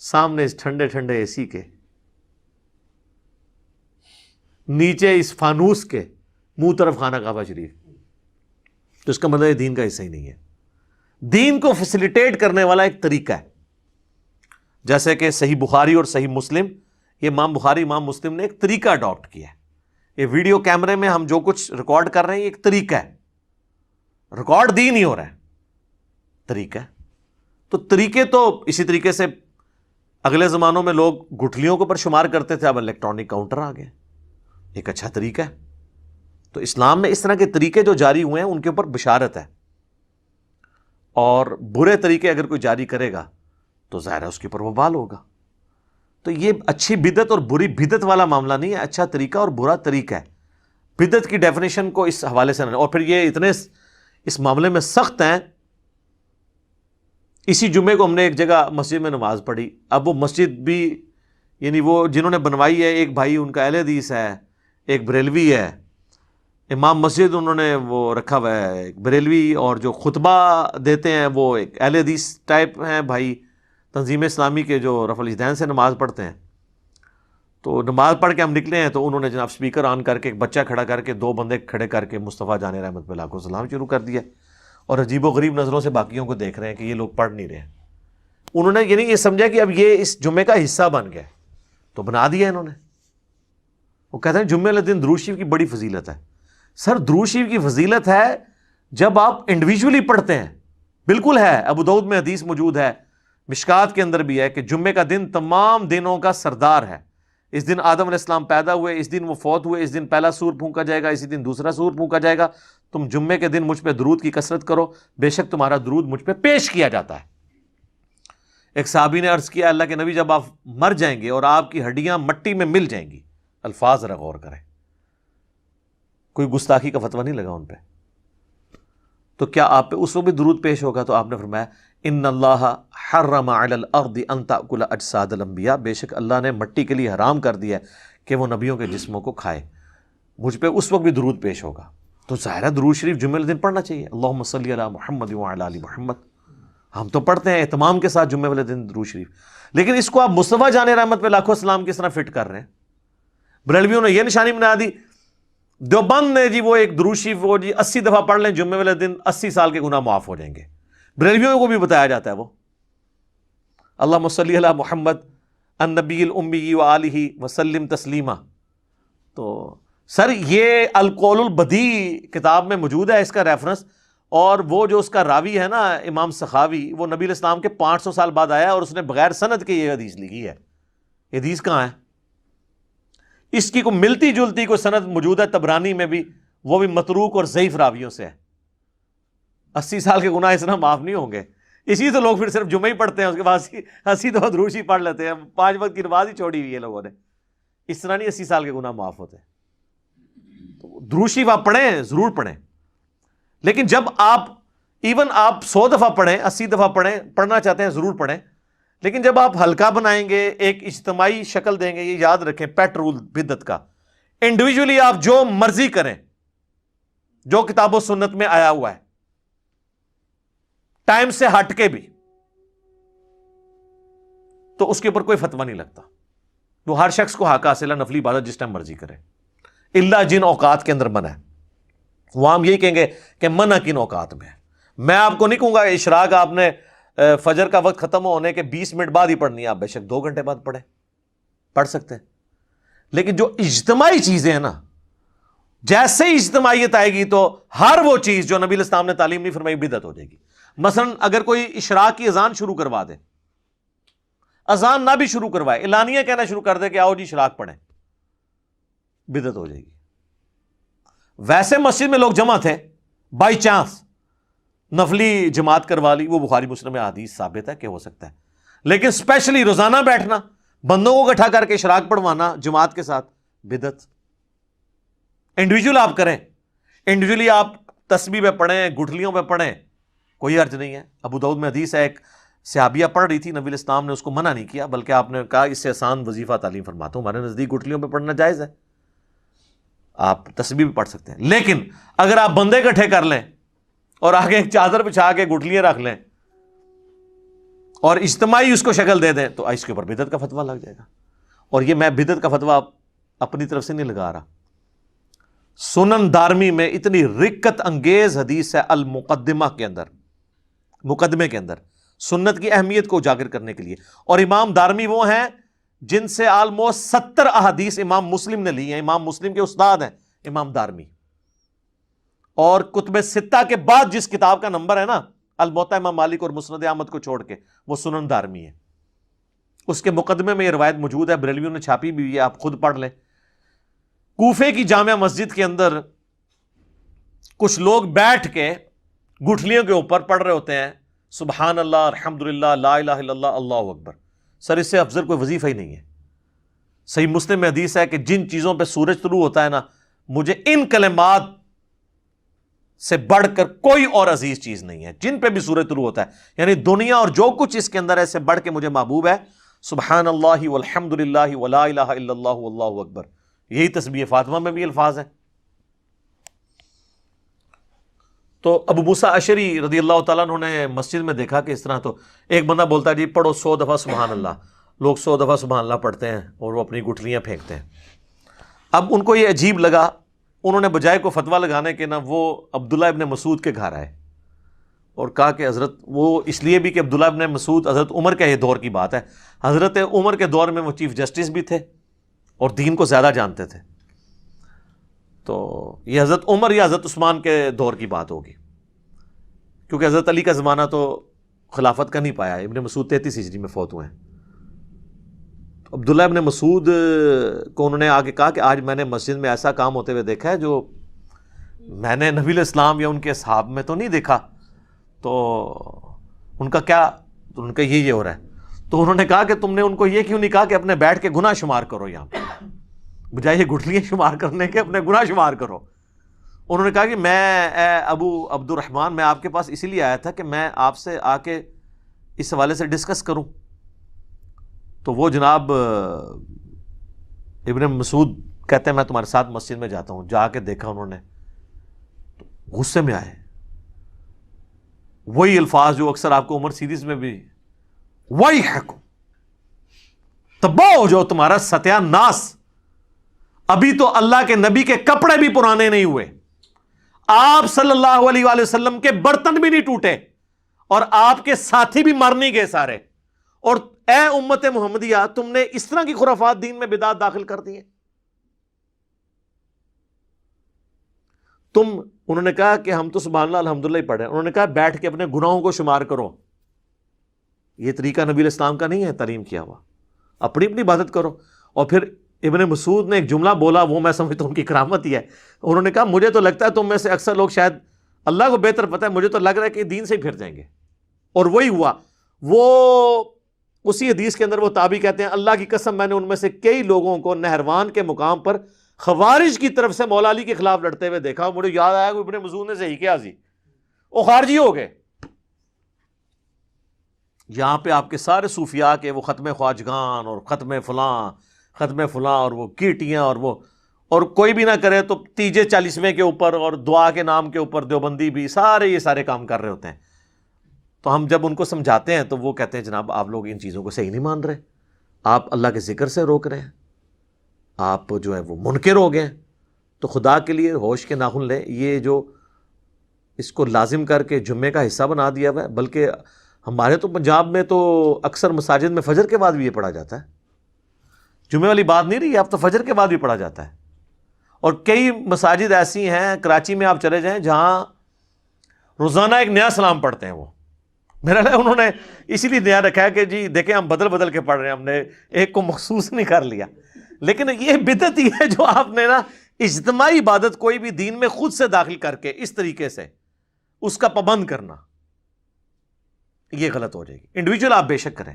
سامنے اس ٹھنڈے ٹھنڈے اے سی کے، نیچے اس فانوس کے، منہ طرف خانہ کعبہ شریف. تو اس کا مطلب دین کا حصہ ہی نہیں ہے. دین کو فیسیلیٹیٹ کرنے والا ایک طریقہ ہے. جیسے کہ صحیح بخاری اور صحیح مسلم، یہ امام بخاری امام مسلم نے ایک طریقہ اڈاپٹ کیا ہے. یہ ویڈیو کیمرے میں ہم جو کچھ ریکارڈ کر رہے ہیں یہ ایک طریقہ ہے. ریکارڈ دین ہی ہو رہا ہے، طریقہ ہے. تو طریقے تو اسی طریقے سے اگلے زمانوں میں لوگ گٹھلیوں کے اوپر شمار کرتے تھے، اب الیکٹرانک کاؤنٹر آ گئے. ایک اچھا طریقہ ہے. تو اسلام میں اس طرح کے طریقے جو جاری ہوئے ہیں ان کے اوپر بشارت ہے. اور برے طریقے اگر کوئی جاری کرے گا تو ظاہر ہے اس کے اوپر وبال ہوگا. تو یہ اچھی بدعت اور بری بدعت والا معاملہ نہیں ہے، اچھا طریقہ اور برا طریقہ ہے. بدعت کی ڈیفینیشن کو اس حوالے سے، اور پھر یہ اتنے اس معاملے میں سخت ہیں. اسی جمعے کو ہم نے ایک جگہ مسجد میں نماز پڑھی. اب وہ مسجد بھی یعنی وہ جنہوں نے بنوائی ہے، ایک بھائی ان کا اہل حدیث ہے، ایک بریلوی ہے. امام مسجد انہوں نے وہ رکھا ہوا ہے ایک بریلوی، اور جو خطبہ دیتے ہیں وہ ایک اہل حدیث ٹائپ ہیں بھائی، تنظیم اسلامی کے جو رفع الاجدین سے نماز پڑھتے ہیں. تو نماز پڑھ کے ہم نکلے ہیں تو انہوں نے جناب سپیکر آن کر کے ایک بچہ کھڑا کر کے 2 بندے کھڑے کر کے مصطفیٰ جان رحمت پہ لاکھوں سلام شروع کر دیا، اور عجیب و غریب نظروں سے باقیوں کو دیکھ رہے ہیں کہ یہ لوگ پڑھ نہیں رہے. انہوں نے یعنی یہ سمجھا کہ اب یہ اس جمعے کا حصہ بن گیا، تو بنا دیا انہوں نے. وہ کہتے ہیں جمعے والے دن درود شریف کی بڑی فضیلت ہے. سر درود شریف کی فضیلت ہے جب آپ انڈیویجولی پڑھتے ہیں، بالکل ہے. ابو داؤد میں حدیث موجود ہے، مشکات کے اندر بھی ہے کہ جمعے کا دن تمام دنوں کا سردار ہے. اس دن آدم علیہ السلام پیدا ہوئے، اس دن وہ فوت ہوئے، اس دن پہلا سور پھونکا جائے گا، اسی دن دوسرا سور پھونکا جائے گا. تم جمعے کے دن مجھ پہ درود کی کثرت کرو، بے شک تمہارا درود مجھ پہ پیش کیا جاتا ہے. ایک صحابی نے عرض کیا اللہ کے نبی جب آپ مر جائیں گے اور آپ کی ہڈیاں مٹی میں مل جائیں گی، الفاظ ذرا غور کریں، کوئی گستاخی کا فتویٰ نہیں لگا ان پہ، تو کیا آپ پہ اس وقت بھی درود پیش ہوگا؟ تو آپ نے فرمایا ان اللہ حرم علی الارض ان تاکل اجساد الانبیاء، بے شک اللہ نے مٹی کے لیے حرام کر دیا ہے کہ وہ نبیوں کے جسموں کو کھائے. مجھ پہ اس وقت بھی درود پیش ہوگا. تو ظاہر ہے درود شریف جمعے والے دن پڑھنا چاہیے. اللہم صلی علی محمد وعلی آل محمد. ہم تو پڑھتے ہیں اہتمام کے ساتھ جمعے والے دن درود شریف، لیکن اس کو آپ مصطفیٰ جان رحمت پہ لاکھوں سلام کس طرح فٹ کر رہے ہیں؟ بریلویوں نے یہ نشانی بنا دی، دیوبند نے جی وہ ایک درود شریف وہ جی 80 دفعہ پڑھ لیں جمعے والے دن 80 سال کے گناہ معاف ہو جائیں گے. بریلویوں کو بھی بتایا جاتا ہے وہ اللہم صلی علی محمد النبی الامی وآلہ وسلم تسلیما. تو سر یہ القول البدیع کتاب میں موجود ہے اس کا ریفرنس, اور وہ جو اس کا راوی ہے نا امام سخاوی, وہ نبی علیہ السلام کے 500 سال بعد آیا اور اس نے بغیر سند کے یہ حدیث لکھی ہے. یہ حدیث کہاں ہے؟ اس کی کوئی ملتی جلتی کوئی سند موجود ہے طبرانی میں بھی, وہ بھی متروک اور ضعیف راویوں سے ہے. 80 سال کے گناہ اس طرح معاف نہیں ہوں گے. اسی تو لوگ پھر صرف جمعہ ہی پڑھتے ہیں, اس کے بعد 80 دفعہ درود شریف پڑھ لیتے ہیں. 5 وقت کی نماز ہی چھوڑی ہوئی ہے لوگوں نے. اس طرح نہیں 80 سال کے گناہ معاف ہوتے. تو درود شریف آپ پڑھیں, ضرور پڑھیں, لیکن جب آپ ایون آپ 100 دفعہ پڑھیں, 80 دفعہ پڑھیں, پڑھنا چاہتے ہیں ضرور پڑھیں, لیکن جب آپ ہلکا بنائیں گے, ایک اجتماعی شکل دیں گے, یہ یاد رکھیں پیٹ رول بدعت کا. انڈیویجولی آپ جو مرضی کریں, جو کتاب و سنت میں آیا ہوا ہے, ٹائم سے ہٹ کے بھی, تو اس کے اوپر کوئی فتویٰ نہیں لگتا. وہ ہر شخص کو حق حاصل ہے نفلی عبادت جس ٹائم مرضی کرے, اللہ جن اوقات کے اندر منع ہے. وہ ہم یہی کہیں گے کہ منع کن اوقات میں ہے. میں آپ کو نہیں کہوں گا اشراق آپ نے فجر کا وقت ختم ہونے کے 20 منٹ بعد ہی پڑھنی ہے, آپ بے شک 2 گھنٹے بعد پڑھ سکتے ہیں. لیکن جو اجتماعی چیزیں ہیں نا, جیسے ہی اجتماعیت آئے گی تو ہر وہ چیز جو نبی علیہ السلام نے تعلیم نہیں فرمائی بدعت ہو جائے گی. مثلا اگر کوئی اشراق کی اذان شروع کروا دے, اذان نہ بھی شروع کروائے, اعلانیہ کہنا شروع کر دے کہ آؤ جی اشراق پڑھیں, بدعت ہو جائے گی. ویسے مسجد میں لوگ جمع تھے, بائی چانس نفلی جماعت کروا لی, وہ بخاری مسلم میں حدیث ثابت ہے کہ ہو سکتا ہے. لیکن اسپیشلی روزانہ بیٹھنا, بندوں کو اکٹھا کر کے اشراق پڑھوانا جماعت کے ساتھ, بدعت. انڈیویجول آپ کریں, انڈیویجولی آپ تسبیح پہ پڑھیں, گٹھلیوں پہ پڑھیں, کوئی حرج نہیں ہے. ابو داؤد میں حدیث ہے, ایک صحابیہ پڑھ رہی تھی, نبی علیہ السلام نے اس کو منع نہیں کیا, بلکہ آپ نے کہا اس سے آسان وظیفہ تعلیم فرماتا ہوں, ہمارے نزدیک گٹھلیوں پہ پڑھنا جائز ہے, آپ تسبیح بھی پڑھ سکتے ہیں. لیکن اگر آپ بندے اکٹھے کر لیں اور آگے ایک چادر بچھا کے گٹھلیاں رکھ لیں اور اجتماعی اس کو شکل دے دیں, تو اس کے اوپر بدعت کا فتویٰ لگ جائے گا. اور یہ میں بدعت کا فتویٰ اپنی طرف سے نہیں لگا رہا. سنن دارمی میں اتنی رکت انگیز حدیث ہے المقدمہ کے اندر, مقدمے کے اندر, سنت کی اہمیت کو اجاگر کرنے کے لیے. اور امام دارمی وہ ہیں جن سے آلموسٹ 70 احادیث امام مسلم نے لی ہیں. امام مسلم کے استاد ہیں امام دارمی. اور کتب ستہ کے بعد جس کتاب کا نمبر ہے نا, الموطا امام مالک اور مسند احمد کو چھوڑ کے, وہ سنن دارمی ہے. اس کے مقدمے میں یہ روایت موجود ہے, بریلویوں نے چھاپی بھی ہے, آپ خود پڑھ لیں. کوفے کی جامع مسجد کے اندر کچھ لوگ بیٹھ کے گٹھلیوں کے اوپر پڑھ رہے ہوتے ہیں سبحان اللہ, الحمدللہ, لا الہ الا اللہ, اللہ اکبر. سر اس سے افضل کوئی وظیفہ ہی نہیں ہے. صحیح مسلم میں حدیث ہے کہ جن چیزوں پہ سورج طلوع ہوتا ہے نا, مجھے ان کلمات سے بڑھ کر کوئی اور عزیز چیز نہیں ہے. جن پہ بھی سورج طلوع ہوتا ہے, یعنی دنیا اور جو کچھ اس کے اندر ہے, سے بڑھ کے مجھے محبوب ہے سبحان اللہ والحمدللہ ولا الہ الا اللہ واللہ اکبر. یہی تسبیح فاطمہ میں بھی الفاظ ہیں. تو ابو موسیٰ اشعری رضی اللہ تعالیٰ عنہ نے مسجد میں دیکھا کہ اس طرح, تو ایک بندہ بولتا ہے جی پڑھو 100 دفعہ سبحان اللہ. لوگ 100 دفعہ سبحان اللہ پڑھتے ہیں اور وہ اپنی گٹھلیاں پھینکتے ہیں. اب ان کو یہ عجیب لگا, انہوں نے بجائے کو فتویٰ لگانے کے نا, وہ عبداللہ ابن مسعود کے گھر آئے اور کہا کہ حضرت, وہ اس لیے بھی کہ عبداللہ ابن مسعود حضرت عمر کے یہ دور کی بات ہے, حضرت عمر کے دور میں وہ چیف جسٹس بھی تھے اور دین کو زیادہ جانتے تھے. تو یہ حضرت عمر یا حضرت عثمان کے دور کی بات ہوگی, کیونکہ حضرت علی کا زمانہ تو خلافت کا نہیں پایا. ابن مسعود 33 ہجری میں فوت ہوئے ہیں. تو عبداللہ ابن مسعود کو انہوں نے آگے کہا کہ آج میں نے مسجد میں ایسا کام ہوتے ہوئے دیکھا ہے جو میں نے نبی علیہ السلام یا ان کے اصحاب میں تو نہیں دیکھا. تو ان کا کیا, تو ان کا یہ ہو رہا ہے. تو انہوں نے کہا کہ تم نے ان کو یہ کیوں نہیں کہا کہ اپنے بیٹھ کے گناہ شمار کرو, یہاں پہ بجائے یہ گٹھلیاں شمار کرنے کے اپنے گناہ شمار کرو. انہوں نے کہا کہ میں ابو عبد الرحمن, میں آپ کے پاس اسی لیے آیا تھا کہ میں آپ سے آ کے اس حوالے سے ڈسکس کروں. تو وہ جناب ابن مسعود کہتے ہیں میں تمہارے ساتھ مسجد میں جاتا ہوں. جا کے دیکھا انہوں نے تو غصے میں آئے. وہی الفاظ جو اکثر آپ کو عمر سیریز میں بھی, وہی حکم تباہ ہو جو تمہارا ستیہ ناس, ابھی تو اللہ کے نبی کے کپڑے بھی پرانے نہیں ہوئے، آپ صلی اللہ علیہ وآلہ وسلم کے برتن بھی نہیں ٹوٹے، اور آپ کے ساتھی بھی مر نہیں گئے سارے، اور اے امت محمدیہ تم نے اس طرح کی خرافات دین میں بدعات داخل کر دی ہیں۔ انہوں نے کہا کہ ہم تو سبحان اللہ الحمدللہ ہی پڑھے، انہوں نے کہا بیٹھ کے اپنے گناہوں کو شمار کرو، یہ طریقہ نبی علیہ السلام کا نہیں ہے تعلیم کیا ہوا، اپنی اپنی عبادت کرو۔ اور پھر ابن مسعود نے ایک جملہ بولا، وہ میں سمجھتا ہوں ان کی کرامت ہی ہے، انہوں نے کہا مجھے تو لگتا ہے تم میں سے اکثر لوگ، شاید اللہ کو بہتر پتہ ہے، مجھے تو لگ رہا ہے کہ دین سے ہی پھر جائیں گے۔ اور وہی ہوا، وہ اسی حدیث کے اندر وہ تابعی کہتے ہیں اللہ کی قسم میں نے ان میں سے کئی لوگوں کو نہروان کے مقام پر خوارج کی طرف سے مولا علی کے خلاف لڑتے ہوئے دیکھا، مجھے یاد آیا کہ ابن مسعود نے صحیح کیا جی، وہ خارجی ہو گئے۔ یہاں پہ آپ کے سارے صوفیاء کے وہ ختم خواجگان اور ختم فلاں اور وہ کیٹیاں اور کوئی بھی نہ کرے تو تیجے 40ویں کے اوپر اور دعا کے نام کے اوپر دیوبندی بھی یہ سارے کام کر رہے ہوتے ہیں۔ تو ہم جب ان کو سمجھاتے ہیں تو وہ کہتے ہیں جناب آپ لوگ ان چیزوں کو صحیح نہیں مان رہے، آپ اللہ کے ذکر سے روک رہے ہیں، آپ جو ہے وہ منکر ہو گئے ہیں۔ تو خدا کے لیے ہوش کے ناخن لیں، یہ جو اس کو لازم کر کے جمعے کا حصہ بنا دیا ہوا ہے، بلکہ ہمارے تو پنجاب میں تو اکثر مساجد میں فجر کے بعد بھی یہ پڑھا جاتا ہے، جمعے والی بات نہیں رہی، اب تو فجر کے بعد بھی پڑھا جاتا ہے۔ اور کئی مساجد ایسی ہیں کراچی میں آپ چلے جائیں جہاں روزانہ ایک نیا سلام پڑھتے ہیں، وہ میرا خیال انہوں نے اسی لیے نیا رکھا ہے کہ جی دیکھیں ہم بدل کے پڑھ رہے ہیں، ہم نے ایک کو مخصوص نہیں کر لیا۔ لیکن یہ بدعت ہی ہے جو آپ نے نا اجتماعی عبادت کوئی بھی دین میں خود سے داخل کر کے اس طریقے سے اس کا پابند کرنا، یہ غلط ہو جائے گی۔ انڈیویجول آپ بے شک کریں۔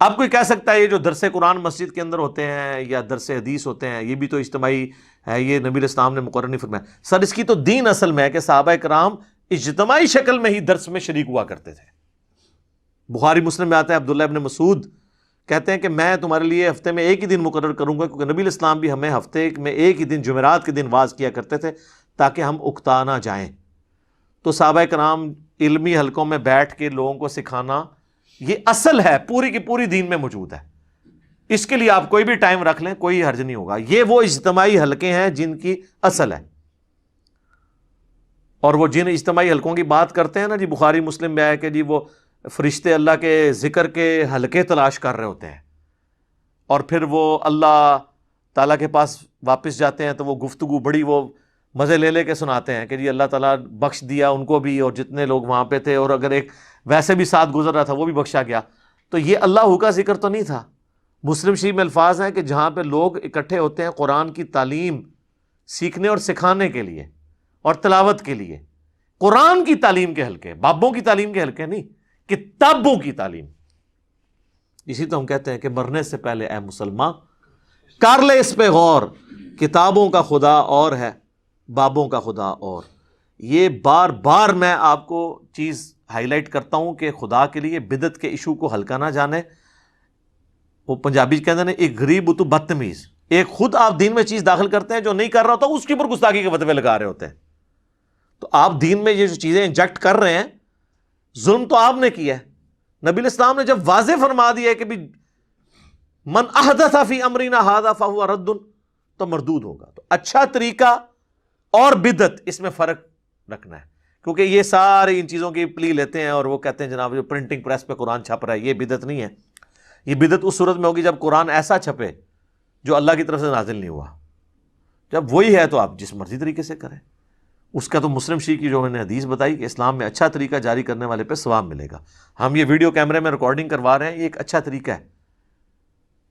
آپ کوئی کہہ سکتا ہے یہ جو درس قرآن مسجد کے اندر ہوتے ہیں یا درس حدیث ہوتے ہیں یہ بھی تو اجتماعی ہے، یہ نبی علیہ السلام نے مقرر نہیں فرمایا۔ سر اس کی تو دین اصل میں ہے کہ صحابہ کرام اجتماعی شکل میں ہی درس میں شریک ہوا کرتے تھے۔ بخاری مسلم میں آتا ہے عبداللہ ابن مسعود کہتے ہیں کہ میں تمہارے لیے ہفتے میں ایک ہی دن مقرر کروں گا، کیونکہ نبی علیہ السلام بھی ہمیں ہفتے میں ایک ہی دن جمعرات کے دن واز کیا کرتے تھے تاکہ ہم اکتا نہ جائیں۔ تو صحابہ کرام علمی حلقوں میں بیٹھ کے لوگوں کو سکھانا یہ اصل ہے، پوری کی پوری دین میں موجود ہے۔ اس کے لیے آپ کوئی بھی ٹائم رکھ لیں، کوئی حرج نہیں ہوگا۔ یہ وہ اجتماعی حلقے ہیں جن کی اصل ہے، اور وہ جن اجتماعی حلقوں کی بات کرتے ہیں نا جی، بخاری مسلم میں ہے کہ جی وہ فرشتے اللہ کے ذکر کے حلقے تلاش کر رہے ہوتے ہیں، اور پھر وہ اللہ تعالیٰ کے پاس واپس جاتے ہیں تو وہ گفتگو بڑی وہ مزے لے کے سناتے ہیں کہ جی اللہ تعالیٰ بخش دیا ان کو بھی اور جتنے لوگ وہاں پہ تھے، اور اگر ایک ویسے بھی ساتھ گزر رہا تھا وہ بھی بخشا گیا۔ تو یہ اللہ کا ذکر تو نہیں تھا۔ مسلم شریف میں الفاظ ہیں کہ جہاں پہ لوگ اکٹھے ہوتے ہیں قرآن کی تعلیم سیکھنے اور سکھانے کے لیے اور تلاوت کے لیے، قرآن کی تعلیم کے حلقے، بابوں کی تعلیم کے حلقے نہیں، کتابوں کی تعلیم۔ اسی تو ہم کہتے ہیں کہ مرنے سے پہلے اے مسلمان کر لے اس پہ غور، کتابوں کا خدا اور ہے، بابوں کا خدا اور۔ یہ بار بار میں آپ کو چیز ہائی لائٹ کرتا ہوں کہ خدا کے لیے بدعت کے ایشو کو ہلکا نہ جانے۔ وہ پنجابی کہتے ہیں ایک غریب تو بدتمیز، ایک خود آپ دین میں چیز داخل کرتے ہیں جو نہیں کر رہا ہوتا، اس کے اوپر گستاخی کے فتوے لگا رہے ہوتے ہیں۔ تو آپ دین میں یہ جو چیزیں انجیکٹ کر رہے ہیں، ظلم تو آپ نے کیا ہے۔ نبی علیہ السلام نے جب واضح فرما دیا ہے کہ بھی من احدث فی امرنا ھذا فہو رد، تو مردود ہوگا۔ تو اچھا طریقہ اور بدعت، اس میں فرق رکھنا ہے، کیونکہ یہ سارے ان چیزوں کی پلی لیتے ہیں اور وہ کہتے ہیں جناب جو پرنٹنگ پریس پہ قرآن چھپ رہا ہے، یہ بدعت نہیں ہے۔ یہ بدعت اس صورت میں ہوگی جب قرآن ایسا چھپے جو اللہ کی طرف سے نازل نہیں ہوا۔ جب وہی ہے تو آپ جس مرضی طریقے سے کریں۔ اس کا تو مسلم شریف کی جو میں نے حدیث بتائی کہ اسلام میں اچھا طریقہ جاری کرنے والے پہ ثواب ملے گا۔ ہم یہ ویڈیو کیمرے میں ریکارڈنگ کروا رہے ہیں، یہ ایک اچھا طریقہ ہے۔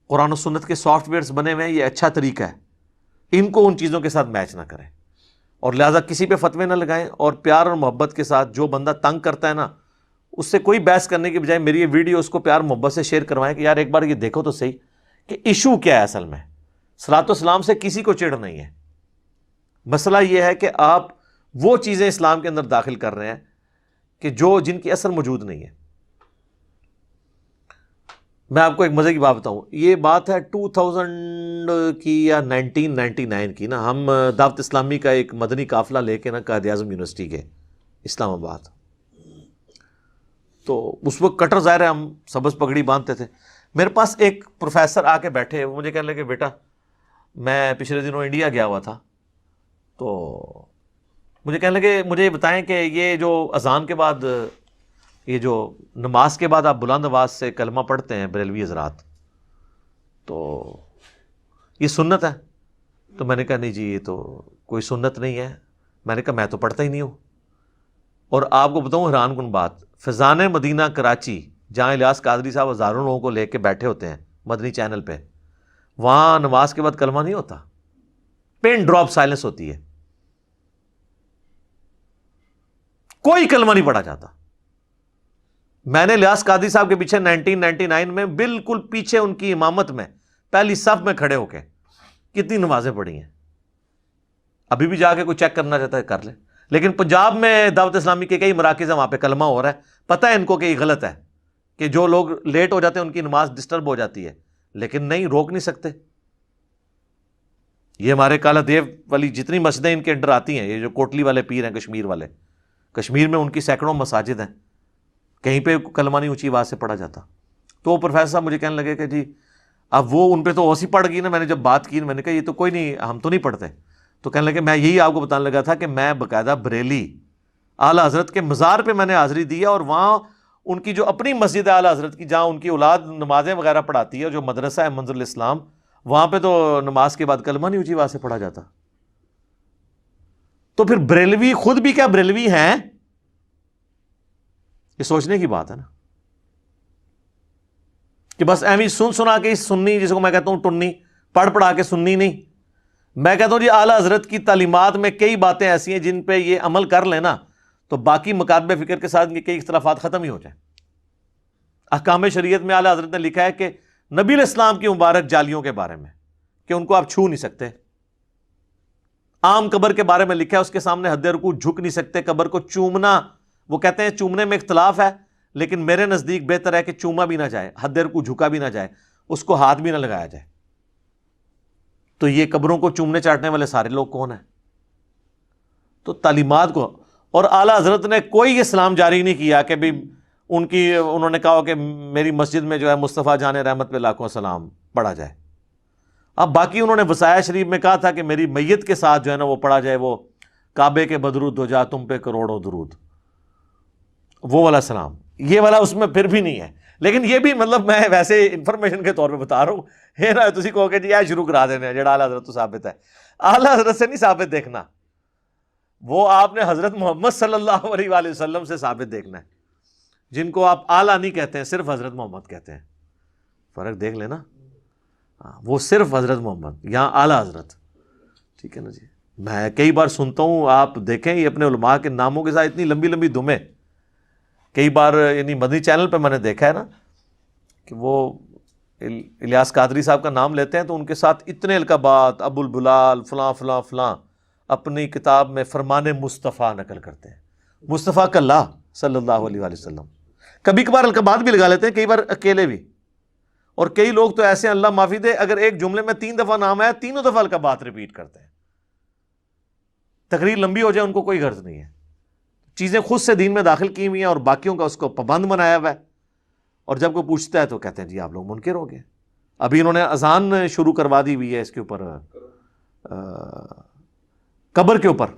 قرآن و سنت کے سافٹ ویئرز بنے ہوئے ہیں، یہ اچھا طریقہ ہے۔ ان کو ان چیزوں کے ساتھ میچ نہ کریں، اور لہٰذا کسی پہ فتوے نہ لگائیں، اور پیار اور محبت کے ساتھ جو بندہ تنگ کرتا ہے نا، اس سے کوئی بحث کرنے کے بجائے میری یہ ویڈیو اس کو پیار محبت سے شیئر کروائیں کہ یار ایک بار یہ دیکھو تو صحیح کہ ایشو کیا ہے۔ اصل میں صلاۃ و سلام سے کسی کو چڑ نہیں ہے، مسئلہ یہ ہے کہ آپ وہ چیزیں اسلام کے اندر داخل کر رہے ہیں کہ جن کی اثر موجود نہیں ہے۔ میں آپ کو ایک مزے کی بات بتاؤں، یہ بات ہے 2000 کی یا 1999 کی نا، ہم دعوت اسلامی کا ایک مدنی قافلہ لے کے نا قائد اعظم یونیورسٹی کے اسلام آباد، تو اس وقت کٹر ظاہر ہے ہم سبز پگڑی باندھتے تھے۔ میرے پاس ایک پروفیسر آ کے بیٹھے، وہ مجھے کہنے لگے بیٹا میں پچھلے دنوں انڈیا گیا ہوا تھا، تو مجھے کہنے لگے مجھے یہ بتائیں کہ یہ جو اذان کے بعد، یہ جو نماز کے بعد آپ بلند آواز سے کلمہ پڑھتے ہیں بریلوی حضرات، تو یہ سنت ہے؟ تو میں نے کہا نہیں جی یہ تو کوئی سنت نہیں ہے. میں نے کہا میں تو پڑھتا ہی نہیں ہوں. اور آپ کو بتاؤں حیران کن بات، فیضان مدینہ کراچی جہاں الیاس قادری صاحب ہزاروں لوگوں کو لے کے بیٹھے ہوتے ہیں مدنی چینل پہ، وہاں نماز کے بعد کلمہ نہیں ہوتا، پین ڈراپ سائلنس ہوتی ہے، کوئی کلمہ نہیں پڑھا جاتا. میں نے الیاس قادری صاحب کے پیچھے 1999 میں بالکل پیچھے ان کی امامت میں پہلی صف میں کھڑے ہو کے کتنی نمازیں پڑھی ہیں. ابھی بھی جا کے کوئی چیک کرنا چاہتا ہے کر لے. لیکن پنجاب میں دعوت اسلامی کے کئی مراکز ہیں، وہاں پہ کلمہ ہو رہا ہے، پتہ ہے ان کو کہ یہ غلط ہے، کہ جو لوگ لیٹ ہو جاتے ہیں ان کی نماز ڈسٹرب ہو جاتی ہے، لیکن نہیں، روک نہیں سکتے. یہ ہمارے کالا دیو والی جتنی مسجدیں ان کے انڈر آتی ہیں، یہ جو کوٹلی والے پیر ہیں کشمیر والے، کشمیر میں ان کی سینکڑوں مساجد ہیں، کہیں پہ کلمہ نہیں اونچی آواز سے پڑھا جاتا. تو وہ پروفیسر صاحب مجھے کہنے لگے کہ جی اب وہ ان پہ تو اوسی پڑ گئی نا. میں نے جب بات کی، میں نے کہا یہ تو کوئی نہیں، ہم تو نہیں پڑھتے. تو کہنے لگے میں یہی آپ کو بتانے لگا تھا کہ میں باقاعدہ بریلی اعلیٰ حضرت کے مزار پہ میں نے حاضری دی ہے، اور وہاں ان کی جو اپنی مسجد ہے اعلیٰ حضرت کی، جہاں ان کی اولاد نمازیں وغیرہ پڑھاتی ہے، جو مدرسہ ہے منزل الاسلام، وہاں پہ تو نماز کے بعد کلمہ نہیں اونچی آواز سے پڑھا جاتا. تو پھر بریلوی خود بھی کیا بریلوی ہیں؟ یہ سوچنے کی بات ہے نا، کہ بس ایویں سن سنا کے سننی، جس کو میں کہتا ہوں ٹنی، پڑھ پڑھا کے سننی نہیں. میں کہتا ہوں جی اعلیٰ حضرت کی تعلیمات میں کئی باتیں ایسی ہیں جن پہ یہ عمل کر لینا تو باقی مکاتب فکر کے ساتھ یہ کئی اختلافات ختم ہی ہو جائیں. احکام شریعت میں اعلیٰ حضرت نے لکھا ہے کہ نبی علیہ السلام کی مبارک جالیوں کے بارے میں کہ ان کو آپ چھو نہیں سکتے. عام قبر کے بارے میں لکھا ہے اس کے سامنے حد رکوع جھک نہیں سکتے. قبر کو چومنا، وہ کہتے ہیں چومنے میں اختلاف ہے، لیکن میرے نزدیک بہتر ہے کہ چوما بھی نہ جائے، حد رکوع جھکا بھی نہ جائے، اس کو ہاتھ بھی نہ لگایا جائے. تو یہ قبروں کو چومنے چاٹنے والے سارے لوگ کون ہیں؟ تو تعلیمات کو، اور اعلیٰ حضرت نے کوئی اسلام جاری نہیں کیا کہ بھی انہوں نے کہا کہ میری مسجد میں جو ہے مصطفیٰ جان رحمت پہ لاکھوں سلام پڑھا جائے. اب باقی انہوں نے وصایا شریف میں کہا تھا کہ میری میت کے ساتھ جو ہے نا وہ پڑھا جائے، وہ کعبے کے بدرود ہو جا تم پہ کروڑوں درود، وہ والا سلام. یہ والا اس میں پھر بھی نہیں ہے. لیکن یہ بھی مطلب میں ویسے انفارمیشن کے طور پہ بتا رہا ہوں، یہ نہ تسی کہو کہ جی یہ شروع کرا دینے جڑا اعلیٰ حضرت تو ثابت ہے. اعلیٰ حضرت سے نہیں ثابت دیکھنا، وہ آپ نے حضرت محمد صلی اللہ علیہ وآلہ وسلم سے ثابت دیکھنا ہے، جن کو آپ اعلیٰ نہیں کہتے ہیں، صرف حضرت محمد کہتے ہیں. فرق دیکھ لینا، وہ صرف حضرت محمد، یہاں اعلیٰ حضرت. ٹھیک ہے نا جی. میں کئی بار سنتا ہوں، آپ دیکھیں یہ اپنے علماء کے ناموں کے ساتھ اتنی لمبی لمبی دمیں، کئی بار یعنی مدنی چینل پہ میں نے دیکھا ہے نا کہ وہ الیاس قادری صاحب کا نام لیتے ہیں تو ان کے ساتھ اتنے القابات، ابو البلال فلاں فلاں فلاں، اپنی کتاب میں فرمان مصطفیٰ نقل کرتے ہیں، مصطفیٰ کلّہ صلی اللہ علیہ وآلہ وسلم. کبھی کبھار القابات بھی لگا لیتے ہیں، کئی بار اکیلے بھی. اور کئی لوگ تو ایسے ہیں اللہ معافی دے، اگر ایک جملے میں 3 دفعہ نام ہے، تینوں دفعہ القابات ریپیٹ کرتے ہیں. تقریر لمبی ہو جائے ان کو کوئی غرض نہیں ہے، چیزیں خود سے دین میں داخل کی ہوئی ہیں اور باقیوں کا اس کو پابند بنایا ہوا ہے. اور جب کوئی پوچھتا ہے تو کہتے ہیں جی آپ لوگ منکر ہو گئے. ابھی انہوں نے اذان شروع کروا دی ہوئی ہے اس کے اوپر، قبر کے اوپر.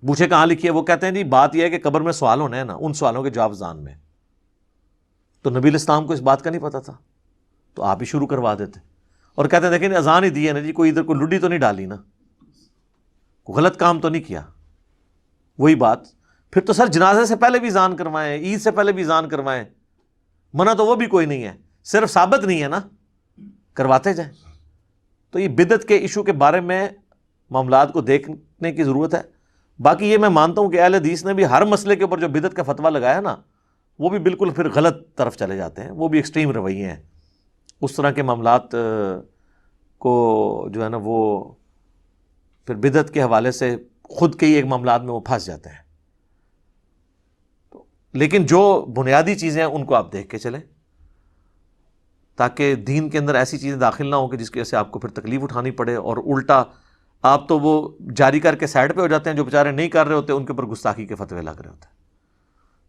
پوچھے کہاں لکھی ہے، وہ کہتے ہیں جی بات یہ ہے کہ قبر میں سوال ہونے ہیں نا، ان سوالوں کے جواب اذان میں. تو نبی علیہ السلام کو اس بات کا نہیں پتا تھا تو آپ ہی شروع کروا دیتے. اور کہتے ہیں دیکھیں اذان ہی دی ہے نا جی، کوئی ادھر کوئی لڈی تو نہیں ڈالی نا، کوئی غلط کام تو نہیں کیا. وہی بات پھر تو سر جنازے سے پہلے بھی اذان کروائیں، عید سے پہلے بھی اذان کروائیں، منع تو وہ بھی کوئی نہیں ہے، صرف ثابت نہیں ہے نا، کرواتے جائیں. تو یہ بدعت کے ایشو کے بارے میں معاملات کو دیکھنے کی ضرورت ہے. باقی یہ میں مانتا ہوں کہ اہل حدیث نے بھی ہر مسئلے کے اوپر جو بدعت کا فتویٰ لگایا نا، وہ بھی بالکل پھر غلط طرف چلے جاتے ہیں، وہ بھی ایکسٹریم رویے ہیں. اس طرح کے معاملات کو جو ہے نا وہ پھر بدعت کے حوالے سے خود کے ہی ایک معاملات میں وہ پھنس جاتے ہیں. لیکن جو بنیادی چیزیں ہیں ان کو آپ دیکھ کے چلیں، تاکہ دین کے اندر ایسی چیزیں داخل نہ ہوں کہ جس کی وجہ سے آپ کو پھر تکلیف اٹھانی پڑے، اور الٹا آپ تو وہ جاری کر کے سائڈ پہ ہو جاتے ہیں، جو بیچارے نہیں کر رہے ہوتے ان کے اوپر گستاخی کے فتوے لگ رہے ہوتے ہیں.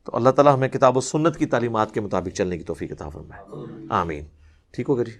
تو اللہ تعالیٰ ہمیں کتاب و سنت کی تعلیمات کے مطابق چلنے کی توفیق عطا فرمائے. آمین. ٹھیک ہو گیا جی.